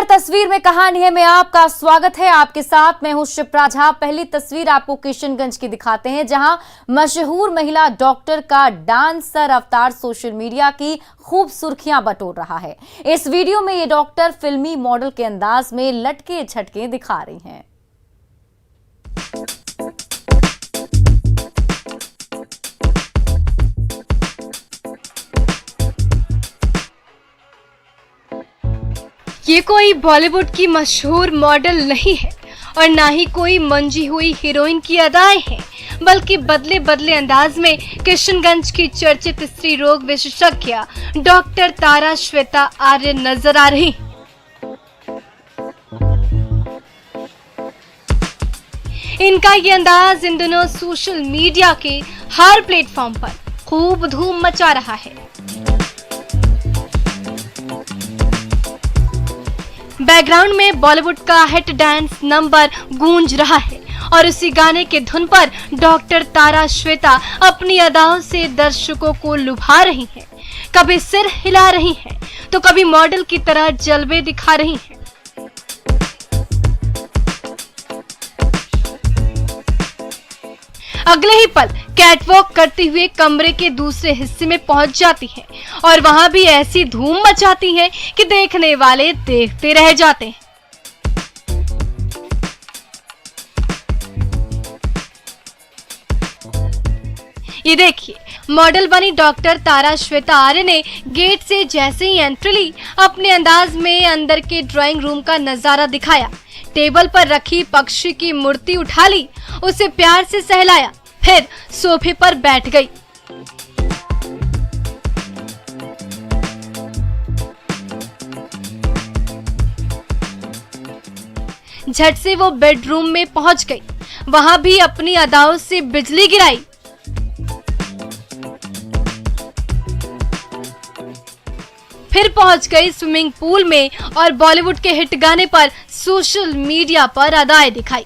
नजर तस्वीर में कहानी है में आपका स्वागत है। आपके साथ मैं हूं शिप्रा झा। पहली तस्वीर आपको किशनगंज की दिखाते हैं, जहां मशहूर महिला डॉक्टर का डांसर अवतार सोशल मीडिया की खूब सुर्खियां बटोर रहा है। इस वीडियो में ये डॉक्टर फिल्मी मॉडल के अंदाज में लटके झटके दिखा रही हैं। ये कोई बॉलीवुड की मशहूर मॉडल नहीं है और ना ही कोई मंजी हुई हीरोइन की अदाएं हैं, बल्कि बदले बदले अंदाज में किशनगंज की चर्चित स्त्री रोग विशेषज्ञ डॉक्टर तारा श्वेता आर्य नजर आ रही। इनका ये अंदाज इन दिनों सोशल मीडिया के हर प्लेटफॉर्म पर खूब धूम मचा रहा है। बैकग्राउंड में बॉलीवुड का हिट डांस नंबर गूंज रहा है और उसी गाने के धुन पर डॉक्टर तारा श्वेता अपनी अदाओं से दर्शकों को लुभा रही हैं। कभी सिर हिला रही हैं, तो कभी मॉडल की तरह जलवे दिखा रही हैं। अगले ही पल कैटवॉक करते हुए कमरे के दूसरे हिस्से में पहुंच जाती हैं और वहां भी ऐसी धूम मचाती हैं कि देखने वाले देखते रह जाते हैं। ये देखिए, मॉडल बनी डॉक्टर तारा श्वेता आर्य ने गेट से जैसे ही एंट्री ली, अपने अंदाज में अंदर के ड्राइंग रूम का नजारा दिखाया। टेबल पर रखी पक्षी की मूर्ति उठा ली, उसे प्यार से सहलाया, फिर सोफे पर बैठ गई। झट से वो बेडरूम में पहुंच गई, वहां भी अपनी अदाओं से बिजली गिराई। फिर पहुंच गई स्विमिंग पूल में और बॉलीवुड के हिट गाने पर सोशल मीडिया पर अदाएं दिखाई।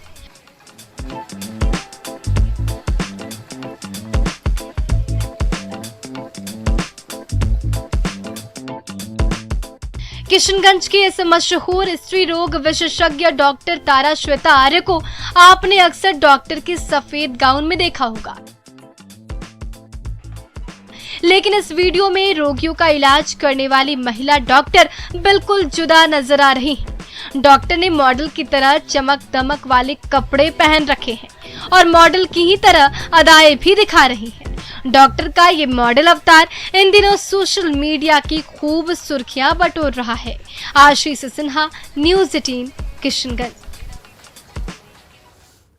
किशनगंज के इस मशहूर स्त्री रोग विशेषज्ञ डॉक्टर तारा श्वेता आर्य को आपने अक्सर डॉक्टर के सफेद गाउन में देखा होगा, लेकिन इस वीडियो में रोगियों का इलाज करने वाली महिला डॉक्टर बिल्कुल जुदा नजर आ रही हैं। डॉक्टर ने मॉडल की तरह चमक दमक वाले कपड़े पहन रखे हैं और मॉडल की ही तरह अदाएं भी दिखा रही हैं। डॉक्टर का ये मॉडल अवतार इन दिनों सोशल मीडिया की खूब सुर्खियां बटोर रहा है। आशीष सिन्हा, न्यूज़ 18, किशनगंज।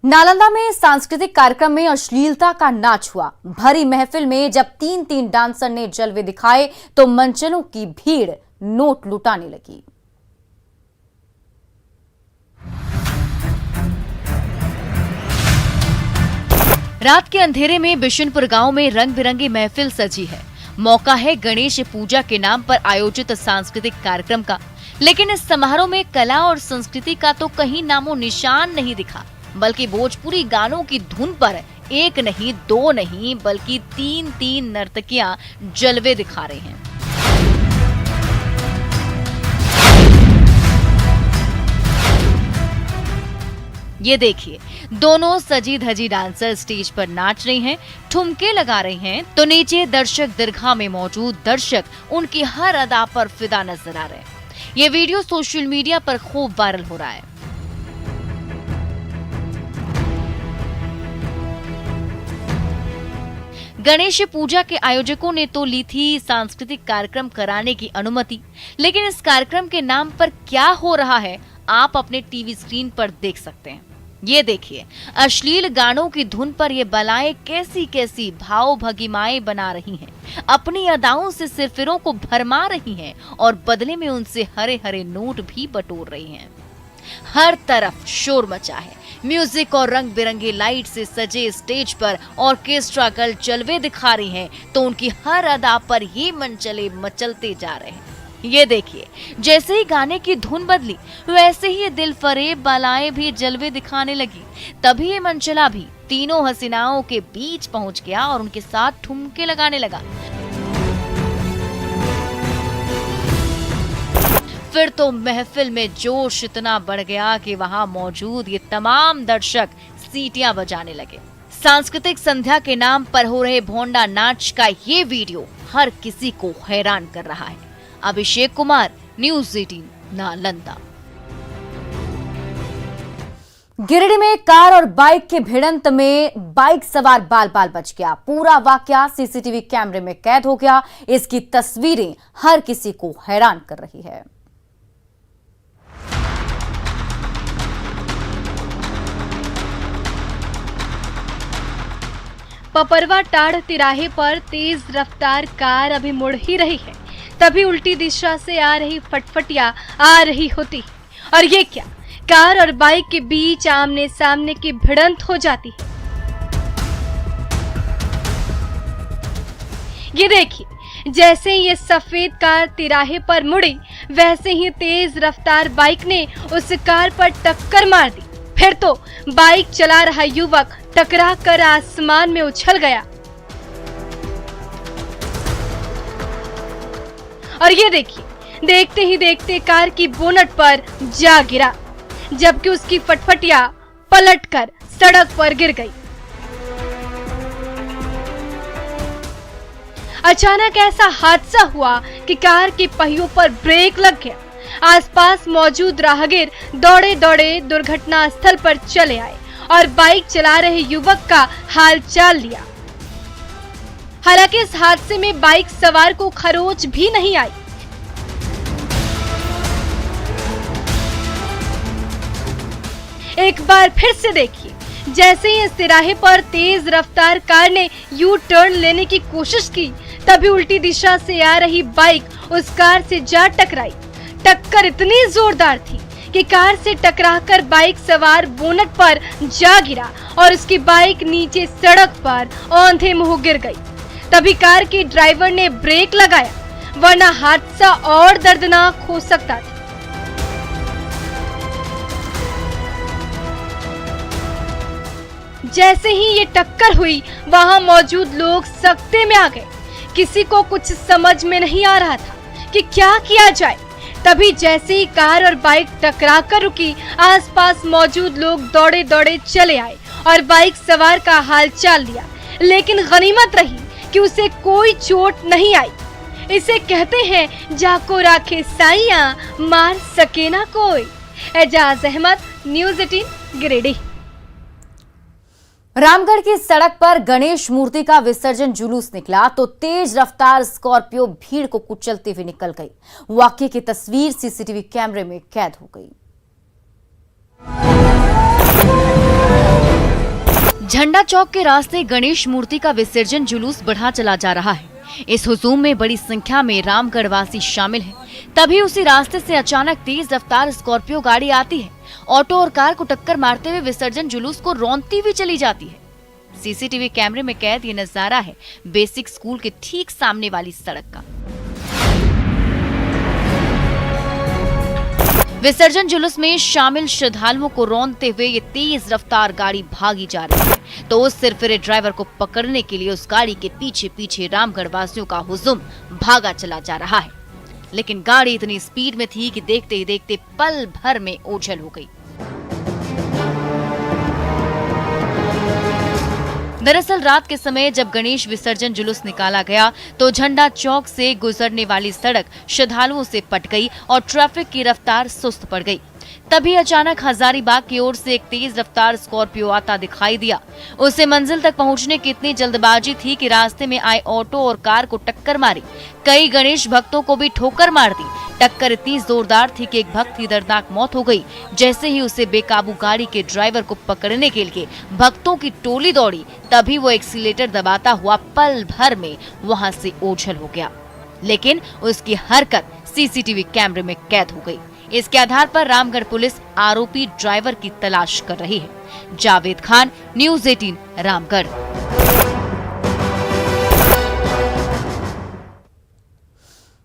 नालंदा में सांस्कृतिक कार्यक्रम में अश्लीलता का नाच हुआ। भरी महफिल में जब तीन डांसर ने जलवे दिखाए तो मंचलों की भीड़ नोट लुटाने लगी। रात के अंधेरे में बिशनपुर गांव में रंग बिरंगी महफिल सजी है। मौका है गणेश पूजा के नाम पर आयोजित सांस्कृतिक कार्यक्रम का, लेकिन इस समारोह में कला और संस्कृति का तो कहीं नामो निशान नहीं दिखा, बल्कि भोजपुरी गानों की धुन पर एक नहीं, दो नहीं, बल्कि तीन नर्तकियां जलवे दिखा रही हैं। ये देखिए, दोनों सजी धजी डांसर स्टेज पर नाच रही हैं, ठुमके लगा रही हैं, तो नीचे दर्शक दीर्घा में मौजूद दर्शक उनकी हर अदा पर फिदा नजर आ रहे हैं। ये वीडियो सोशल मीडिया पर खूब वायरल हो रहा है। गणेश पूजा के आयोजकों ने तो ली थी सांस्कृतिक कार्यक्रम कराने की अनुमति, लेकिन इस कार्यक्रम के नाम पर क्या हो रहा है आप अपने टीवी स्क्रीन पर देख सकते हैं। ये देखिए, अश्लील गानों की धुन पर ये बलाएं कैसी कैसी भाव भंगिमाएं बना रही हैं, अपनी अदाओं से सिरफिरों को भरमा रही हैं और बदले में उनसे हरे हरे नोट भी बटोर रही हैं। हर तरफ शोर मचा है। म्यूजिक और रंग बिरंगी लाइट से सजे स्टेज पर ऑर्केस्ट्रा गर्ल जलवे दिखा रही हैं, तो उनकी हर अदा पर ये मंचले मचलते जा रहे हैं। ये देखिए, जैसे ही गाने की धुन बदली, वैसे ही ये दिल फरेब बालाएं भी जलवे दिखाने लगी। तभी ये मंचला भी तीनों हसीनाओं के बीच पहुंच गया और उनके साथ ठुमके लगाने लगा। फिर तो महफिल में जोश इतना बढ़ गया कि वहां मौजूद ये तमाम दर्शक सीटियां बजाने लगे। सांस्कृतिक संध्या के नाम पर हो रहे भोंडा नाच का ये वीडियो हर किसी को हैरान कर रहा है। अभिषेक कुमार, न्यूज़ 18, नालंदा। गिरिडीह में कार और बाइक की भिड़ंत में बाइक सवार बाल बाल बच गया। पूरा वाकया सीसीटीवी कैमरे में कैद हो गया। इसकी तस्वीरें हर किसी को हैरान कर रही है। पपरवा टाड़ तिराहे पर तेज रफ्तार कार अभी मुड़ ही रही है, तभी उल्टी दिशा से आ रही फटफटिया आ रही होती है और ये क्या, कार और बाइक के बीच आमने सामने की भिड़ंत हो जाती है। ये देखिए, जैसे ये सफेद कार तिराहे पर मुड़ी, वैसे ही तेज रफ्तार बाइक ने उस कार पर टक्कर मार दी। फिर तो बाइक चला रहा युवक टकरा कर आसमान में उछल गया और ये देखिए, देखते ही देखते कार की बोनट पर जा गिरा, जबकि उसकी फटफटिया पलटकर सड़क पर गिर गई। अचानक ऐसा हादसा हुआ कि कार के पहियों पर ब्रेक लग गया। आसपास मौजूद राहगीर दौड़े दौड़े दुर्घटना स्थल पर चले आए और बाइक चला रहे युवक का हालचाल लिया। हालांकि इस हादसे में बाइक सवार को खरोच भी नहीं आई। एक बार फिर से देखिए, जैसे ही इस तिराहे पर तेज रफ्तार कार ने यू टर्न लेने की कोशिश की, तभी उल्टी दिशा से आ रही बाइक उस कार से जा टकराई। टक्कर इतनी जोरदार थी कि कार से टकराकर बाइक सवार बोनट पर जा गिरा और उसकी बाइक नीचे सड़क पर औंधे मुंह गिर गई। तभी कार के ड्राइवर ने ब्रेक लगाया, वरना हादसा और दर्दनाक हो सकता था। जैसे ही ये टक्कर हुई, वहां मौजूद लोग सकते में आ गए। किसी को कुछ समझ में नहीं आ रहा था कि क्या किया जाए। तभी जैसे ही कार और बाइक टकराकर रुकी, आसपास मौजूद लोग दौड़े दौड़े चले आए और बाइक सवार का हालचाल लिया। लेकिन गनीमत रही कि उसे कोई चोट नहीं आई। इसे कहते हैं, जाको राखे साइया, मार सके ना कोई। एजाज अहमद, न्यूज़ 18, गिरिडीह। रामगढ़ की सड़क पर गणेश मूर्ति का विसर्जन जुलूस निकला तो तेज रफ्तार स्कॉर्पियो भीड़ को कुचलते हुए निकल गई। वाकये की तस्वीर सीसीटीवी कैमरे में कैद हो गई। झंडा चौक के रास्ते गणेश मूर्ति का विसर्जन जुलूस बढ़ा चला जा रहा है। इस हुजूम में बड़ी संख्या में रामगढ़ वासी शामिल हैं। तभी उसी रास्ते से अचानक तेज रफ्तार स्कॉर्पियो गाड़ी आती है। ऑटो और कार को टक्कर मारते हुए विसर्जन जुलूस को रौंदती हुई चली जाती है। सीसीटीवी कैमरे में कैद ये नजारा है बेसिक स्कूल के ठीक सामने वाली सड़क का। विसर्जन जुलूस में शामिल श्रद्धालुओं को रौंदते हुए ये तेज रफ्तार गाड़ी भागी जा रही है तो उस सिरफिरे ड्राइवर को पकड़ने के लिए उस गाड़ी के पीछे पीछे रामगढ़ वासियों का हुजूम भागा चला जा रहा है। लेकिन गाड़ी इतनी स्पीड में थी कि देखते ही देखते पल भर में ओझल हो गई। दरअसल रात के समय जब गणेश विसर्जन जुलूस निकाला गया तो झंडा चौक से गुजरने वाली सड़क श्रद्धालुओं से पट गई और ट्रैफिक की रफ्तार सुस्त पड़ गई। तभी अचानक हजारीबाग की ओर से एक तेज रफ्तार स्कॉर्पियो आता दिखाई दिया। उसे मंजिल तक पहुंचने की इतनी जल्दबाजी थी कि रास्ते में आए ऑटो और कार को टक्कर मारी। कई गणेश भक्तों को भी ठोकर मार दी। टक्कर इतनी जोरदार थी कि एक भक्त की दर्दनाक मौत हो गई। जैसे ही उसे बेकाबू गाड़ी के ड्राइवर को पकड़ने के लिए भक्तों की टोली दौड़ी, तभी वो एक्सीलेटर दबाता हुआ पल भर में वहां से ओझल हो गया। लेकिन उसकी हरकत सीसीटीवी कैमरे में कैद हो गई। इसके आधार पर रामगढ़ पुलिस आरोपी ड्राइवर की तलाश कर रही है। जावेद खान, न्यूज़ 18, रामगढ़।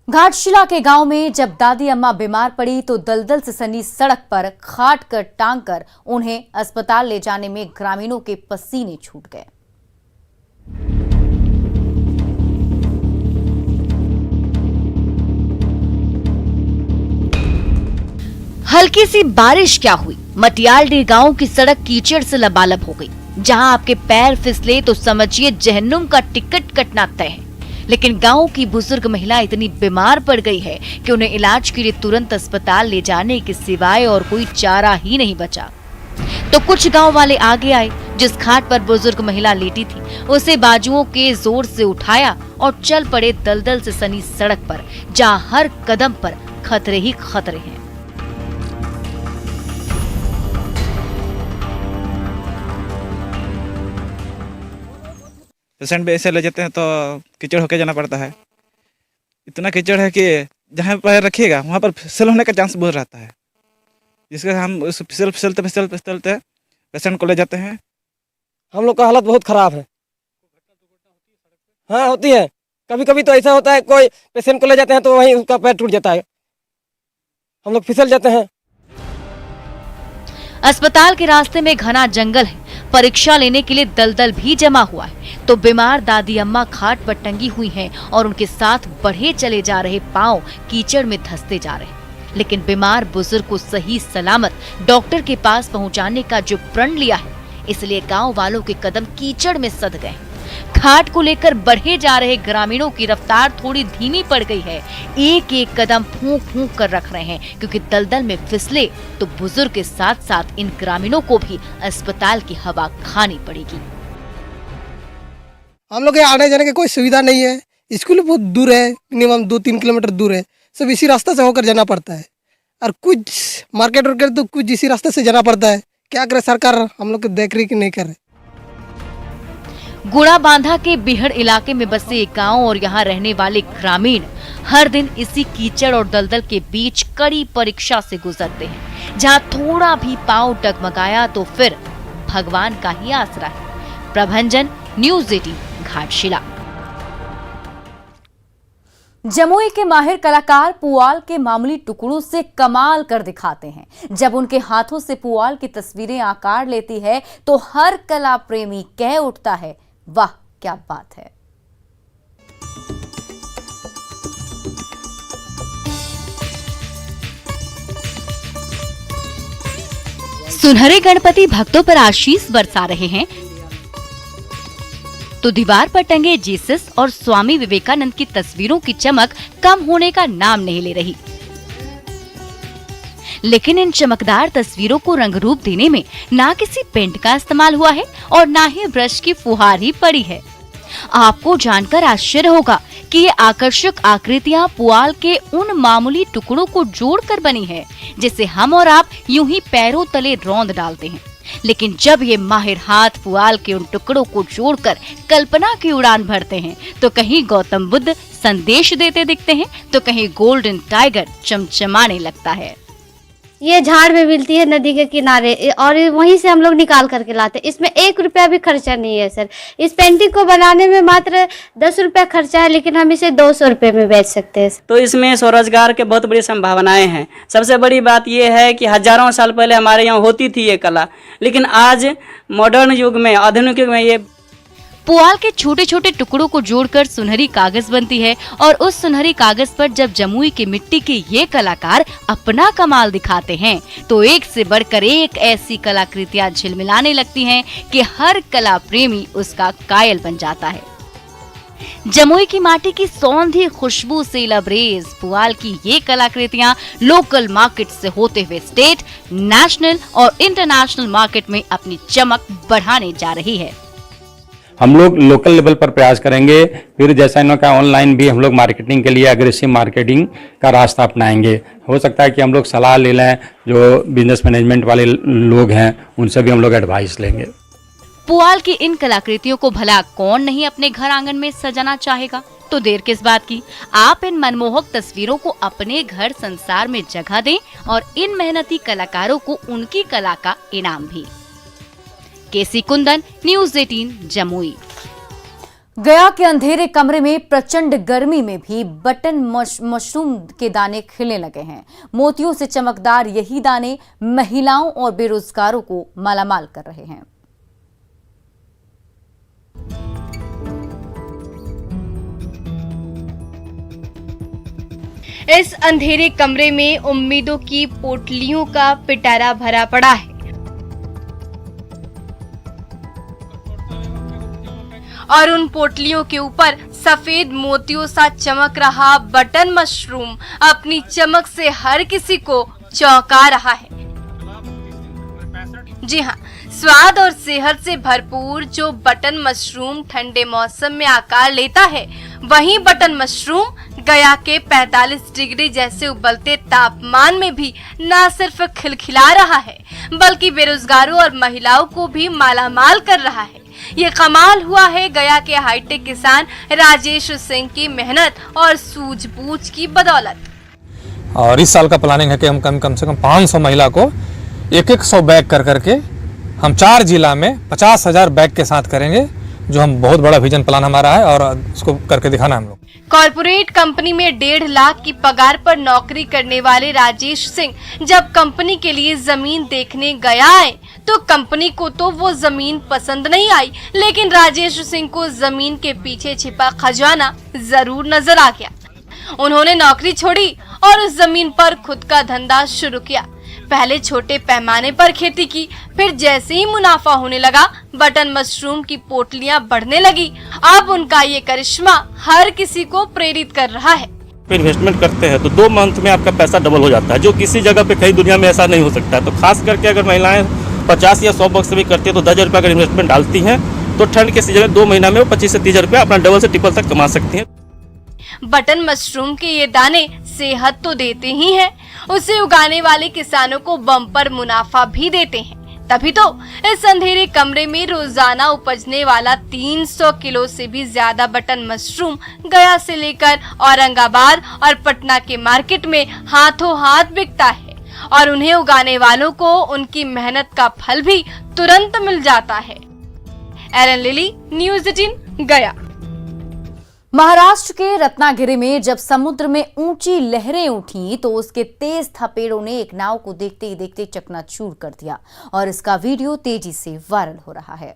घाटशिला के गांव में जब दादी अम्मा बीमार पड़ी तो दलदल से सनी सड़क पर खाट कर टांग कर उन्हें अस्पताल ले जाने में ग्रामीणों के पसीने छूट गए। हल्की सी बारिश क्या हुई, मटियालडीह गांव की सड़क कीचड़ से लबालब हो गई। जहां आपके पैर फिसले तो समझिए जहन्नुम का टिकट कटना तय है। लेकिन गांव की बुजुर्ग महिला इतनी बीमार पड़ गई है कि उन्हें इलाज के लिए तुरंत अस्पताल ले जाने के सिवाय और कोई चारा ही नहीं बचा। तो कुछ गांव वाले आगे आए। जिस खाट पर बुजुर्ग महिला लेटी थी उसे बाजुओं के जोर से उठाया और चल पड़े दलदल से सनी सड़क पर, जहां हर कदम पर खतरे ही खतरे हैं। पेशेंट भी ऐसे ले जाते हैं तो कीचड़ होके जाना पड़ता है। इतना कीचड़ है कि जहाँ पैर रखिएगा वहाँ पर फिसल होने का चांस बहुत रहता है, जिसके हम उस फिसलते पेशेंट को ले जाते हैं। हम लोग का हालत बहुत खराब है। हाँ होती है, कभी कभी तो ऐसा होता है कोई पेशेंट को ले जाते हैं तो वहीं उसका पैर टूट जाता है, हम लोग फिसल जाते हैं। अस्पताल के रास्ते में घना जंगल है, परीक्षा लेने के लिए दलदल भी जमा हुआ है। तो बीमार दादी अम्मा खाट पर टंगी हुई हैं और उनके साथ बढ़े चले जा रहे पांव कीचड़ में धंसते जा रहे हैं। लेकिन बीमार बुजुर्ग को सही सलामत डॉक्टर के पास पहुंचाने का जो प्रण लिया है, इसलिए गांव वालों के कदम कीचड़ में सध गए। खाट को लेकर बढ़े जा रहे ग्रामीणों की रफ्तार थोड़ी धीमी पड़ गई है। एक एक कदम फूंक फूंक कर रख रहे हैं, क्योंकि दलदल में फिसले तो बुजुर्ग के साथ साथ इन ग्रामीणों को भी अस्पताल की हवा खानी पड़ेगी। हम लोग यहाँ आने जाने की कोई सुविधा नहीं है, स्कूल बहुत दूर है, मिनिमम 2-3 किलोमीटर दूर है, सब इसी रास्ते से होकर जाना पड़ता है। और कुछ मार्केट वार्केट तो कुछ इसी रास्ते से जाना पड़ता है। क्या करे सरकार, हम लोग की देख रेख नहीं कर रहे। गुड़ा बांधा के बिहड़ इलाके में बसे एक गांव और यहाँ रहने वाले ग्रामीण हर दिन इसी कीचड़ और दलदल के बीच कड़ी परीक्षा से गुजरते हैं। जहाँ थोड़ा भी पांव डगमगाया तो फिर भगवान का ही आसरा है। प्रभंजन, न्यूज़ 18, घाटशिला। जमुई के माहिर कलाकार पुआल के मामूली टुकड़ों से कमाल कर दिखाते हैं। जब उनके हाथों से पुआल की तस्वीरें आकार लेती है तो हर कला प्रेमी कह उठता है, वाह क्या बात है। सुनहरे गणपति भक्तों पर आशीष बरसा रहे हैं तो दीवार पर टंगे जीसस और स्वामी विवेकानंद की तस्वीरों की चमक कम होने का नाम नहीं ले रही। लेकिन इन चमकदार तस्वीरों को रंग रूप देने में ना किसी पेंट का इस्तेमाल हुआ है और ना ही ब्रश की फुहार ही पड़ी है। आपको जानकर आश्चर्य होगा कि ये आकर्षक आकृतियां पुआल के उन मामूली टुकड़ों को जोड़कर बनी है जिसे हम और आप यूं ही पैरों तले रौंद डालते हैं। लेकिन जब ये माहिर हाथ पुआल के उन टुकड़ों को जोड़कर कल्पना की उड़ान भरते हैं तो कहीं गौतम बुद्ध संदेश देते दिखते हैं तो कहीं गोल्डन टाइगर चमचमाने लगता है। ये झाड़ में मिलती है नदी के किनारे और वहीं से हम लोग निकाल करके लाते हैं। इसमें 1 रुपया भी खर्चा नहीं है सर। इस पेंटिंग को बनाने में मात्र 10 रुपया खर्चा है, लेकिन हम इसे 200 रुपये में बेच सकते हैं। तो इसमें स्वरोजगार के बहुत बड़ी संभावनाएं हैं। सबसे बड़ी बात यह है कि हजारों साल पहले हमारे यहाँ होती थी ये कला, लेकिन आज मॉडर्न युग में, आधुनिक युग में ये पुआल के छोटे छोटे टुकड़ों को जोड़कर सुनहरी कागज बनती है और उस सुनहरी कागज पर जब जमुई की मिट्टी के ये कलाकार अपना कमाल दिखाते हैं तो एक से बढ़कर एक ऐसी कलाकृतियां झिलमिलाने लगती हैं कि हर कला प्रेमी उसका कायल बन जाता है। जमुई की माटी की सौंधी खुशबू से लबरेज पुआल की ये कलाकृतियां लोकल मार्केट से होते हुए स्टेट, नेशनल और इंटरनेशनल मार्केट में अपनी चमक बढ़ाने जा रही है। हम लोग लोकल लेवल पर प्रयास करेंगे, फिर जैसा इन्होंने कहा ऑनलाइन भी हम लोग मार्केटिंग के लिए अग्रेसिव मार्केटिंग का रास्ता अपनाएंगे। हो सकता है कि हम लोग सलाह ले लें, जो बिजनेस मैनेजमेंट वाले लोग हैं उनसे भी हम लोग एडवाइस लेंगे। पुआल की इन कलाकृतियों को भला कौन नहीं अपने घर आंगन में सजाना चाहेगा, तो देर किस बात की। आप इन मनमोहक तस्वीरों को अपने घर संसार में जगह दें और इन मेहनती कलाकारों को उनकी कला का इनाम भी। केसी कुंदन, न्यूज़ 18, जमुई। गया के अंधेरे कमरे में प्रचंड गर्मी में भी बटन मशरूम के दाने खिलने लगे हैं। मोतियों से चमकदार यही दाने महिलाओं और बेरोजगारों को मालामाल कर रहे हैं। इस अंधेरे कमरे में उम्मीदों की पोटलियों का पिटारा भरा पड़ा है और उन पोटलियों के ऊपर सफेद मोतियों सा चमक रहा बटन मशरूम अपनी चमक से हर किसी को चौंका रहा है। जी हाँ, स्वाद और सेहत से भरपूर जो बटन मशरूम ठंडे मौसम में आकार लेता है, वहीं बटन मशरूम गया के 45 डिग्री जैसे उबलते तापमान में भी न सिर्फ खिलखिला रहा है, बल्कि बेरोजगारों और महिलाओं को भी मालामाल कर रहा है। ये कमाल हुआ है गया के हाईटेक किसान राजेश सिंह की मेहनत और सूझबूझ की बदौलत। और इस साल का प्लानिंग है कि हम कम से कम 500 महिला को 100 बैग कर करके हम 4 जिला में 50,000 बैग के साथ करेंगे, जो हम बहुत बड़ा विजन प्लान हमारा है और उसको करके दिखाना हम लोग। कॉर्पोरेट कंपनी में 1.5 लाख की पगार पर नौकरी करने वाले राजेश सिंह जब कंपनी के लिए जमीन देखने गया है तो कंपनी को तो वो जमीन पसंद नहीं आई, लेकिन राजेश सिंह को जमीन के पीछे छिपा खजाना जरूर नजर आ गया। उन्होंने नौकरी छोड़ी और उस जमीन पर खुद का धंधा शुरू किया। पहले छोटे पैमाने पर खेती की, फिर जैसे ही मुनाफा होने लगा बटन मशरूम की पोटलियां बढ़ने लगी। अब उनका ये करिश्मा हर किसी को प्रेरित कर रहा है। इन्वेस्टमेंट करते हैं तो 2 मंथ में आपका पैसा डबल हो जाता है, जो किसी जगह पे कहीं दुनिया में ऐसा नहीं हो सकता है। तो खास करके अगर महिलाएं 50 या 100 बक्स से भी करती है तो 10,000 रुपये अगर इन्वेस्टमेंट डालती हैं तो ठंड के सीजन में 2 महीना में वो 25 से 30 रुपये अपना डबल से ट्रिपल तक कमा सकती हैं। बटन मशरूम के ये दाने सेहत तो देते ही हैं, उसे उगाने वाले किसानों को बम्पर मुनाफा भी देते हैं। तभी तो इस अंधेरे कमरे में रोजाना उपजने वाला 300 किलो से भी ज्यादा बटन मशरूम गया से लेकर औरंगाबाद और पटना के मार्केट में हाथों हाथ बिकता है और उन्हें उगाने वालों को उनकी मेहनत का फल भी तुरंत मिल जाता है। एरन लिली, न्यूज़ 18 गया। महाराष्ट्र के रत्नागिरी में जब समुद्र में ऊंची लहरें उठी तो उसके तेज थपेड़ों ने एक नाव को देखते ही देखते चकनाचूर कर दिया और इसका वीडियो तेजी से वायरल हो रहा है।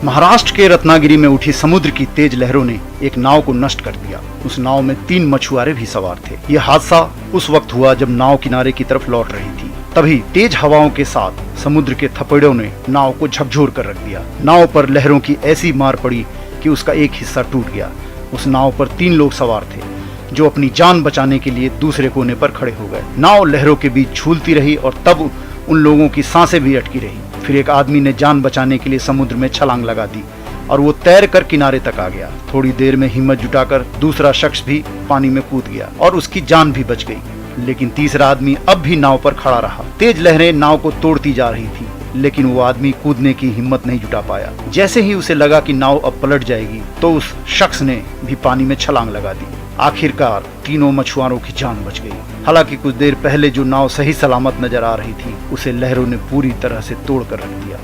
महाराष्ट्र के रत्नागिरी में उठी समुद्र की तेज लहरों ने एक नाव को नष्ट कर दिया। उस नाव में 3 मछुआरे भी सवार थे। यह हादसा उस वक्त हुआ जब नाव किनारे की तरफ लौट रही थी। तभी तेज हवाओं के साथ समुद्र के थपेड़ों ने नाव को झकझोर कर रख दिया। नाव पर लहरों की ऐसी मार पड़ी कि उसका एक हिस्सा टूट गया। उस नाव पर 3 लोग सवार थे जो अपनी जान बचाने के लिए दूसरे कोने पर खड़े हो गए। नाव लहरों के बीच झूलती रही और तब उन लोगों की सांसें भी अटकी रही। फिर एक आदमी ने जान बचाने के लिए समुद्र में छलांग लगा दी और वो तैर कर किनारे तक आ गया। थोड़ी देर में हिम्मत जुटाकर दूसरा शख्स भी पानी में कूद गया और उसकी जान भी बच गई। लेकिन तीसरा आदमी अब भी नाव पर खड़ा रहा। तेज लहरें नाव को तोड़ती जा रही थी, लेकिन वो आदमी कूदने की हिम्मत नहीं जुटा पाया। जैसे ही उसे लगा कि नाव अब पलट जाएगी तो उस शख्स ने भी पानी में छलांग लगा दी। आखिरकार तीनों मछुआरों की जान बच गई। हालांकि कुछ देर पहले जो नाव सही सलामत नजर आ रही थी उसे लहरों ने पूरी तरह से तोड़ कर रख दिया।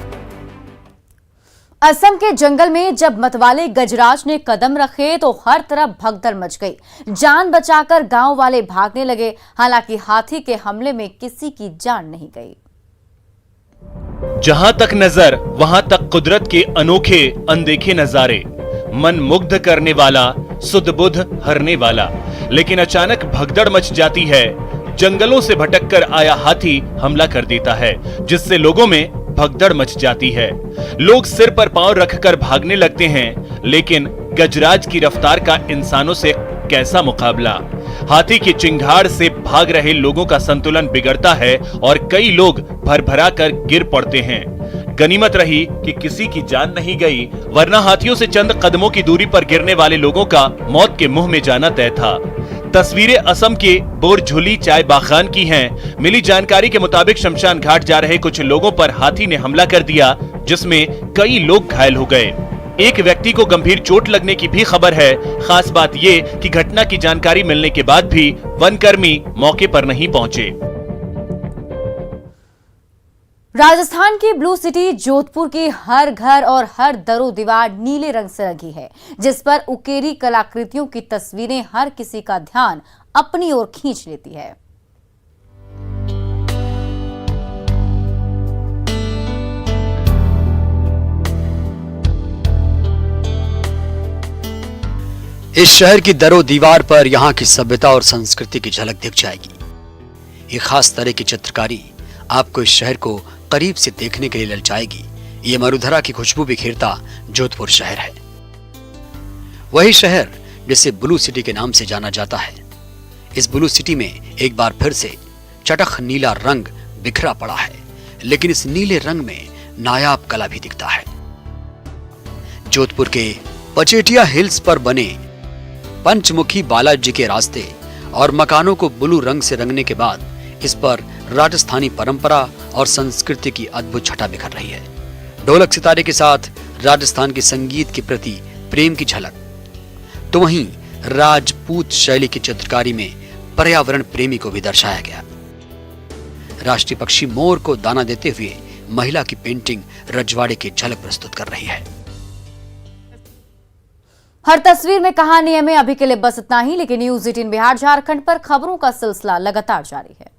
असम के जंगल में जब मतवाले गजराज ने कदम रखे तो हर तरफ भगदड़ मच गई। जान बचाकर गांव वाले भागने लगे। हालांकि हाथी के हमले में किसी की जान नहीं गई। जहां तक नजर वहां तक कुदरत के अनोखे अनदेखे नजारे, मन मुग्ध करने वाला, सुध बुध हरने वाला। लेकिन अचानक भगदड़ मच जाती है। जंगलों से भटककर आया हाथी हमला कर देता है, जिससे लोगों में भगदड़ मच जाती है। लोग सिर पर पांव रखकर भागने लगते हैं, लेकिन गजराज की रफ्तार का इंसानों से कैसा मुकाबला। हाथी की चिंगाड़ से भाग रहे लोगों का संतुलन बिगड़ता है और कई लोग भरभरा कर गिर पड़ते हैं। गनीमत रही कि किसी की जान नहीं गई, वरना हाथियों से चंद कदमों की दूरी पर गिरने वाले लोगों का मौत के मुंह में जाना तय था। तस्वीरें असम के बोरझुली चाय बागान की हैं। मिली जानकारी के मुताबिक शमशान घाट जा रहे कुछ लोगों पर हाथी ने हमला कर दिया, जिसमें कई लोग घायल हो गए। एक व्यक्ति को गंभीर चोट लगने की भी खबर है। खास बात ये कि घटना की जानकारी मिलने के बाद भी वनकर्मी मौके पर नहीं पहुंचे। राजस्थान की ब्लू सिटी जोधपुर की हर घर और हर दरो दीवार नीले रंग से रंगी है, जिस पर उकेरी कलाकृतियों की तस्वीरें हर किसी का ध्यान अपनी ओर खींच लेती है। इस शहर की दरो दीवार पर यहाँ की सभ्यता और संस्कृति की झलक दिख जाएगी। ये खास तरह की चित्रकारी आपको इस शहर को करीब से देखने के लिए ललचाएगी। ये मरुधरा की खुशबू बिखेरता जोधपुर शहर है, वही शहर जिसे ब्लू सिटी के नाम से जाना जाता है। इस ब्लू सिटी में एक बार फिर से चटख नीला रंग बिखरा पड़ा है, लेकिन इस नीले रंग में नायाब कला भी दिखता है। जोधपुर के पचेटिया हिल्स पर बने पंचमुखी बालाजी के रास्ते और मकानों को ब्लू रंग से रंगने के बाद इस पर राजस्थानी परंपरा और संस्कृति की अद्भुत छटा बिखर रही है। ढोलक सितारे के साथ राजस्थान के संगीत के प्रति प्रेम की झलक, तो वहीं राजपूत शैली की चित्रकारी में पर्यावरण प्रेमी को भी दर्शाया गया। राष्ट्रीय पक्षी मोर को दाना देते हुए महिला की पेंटिंग रजवाड़े की झलक प्रस्तुत कर रही है। हर तस्वीर में कहानी है। अभी के लिए बस इतना ही, लेकिन न्यूज़ 18 बिहार झारखंड पर खबरों का सिलसिला लगातार जारी है।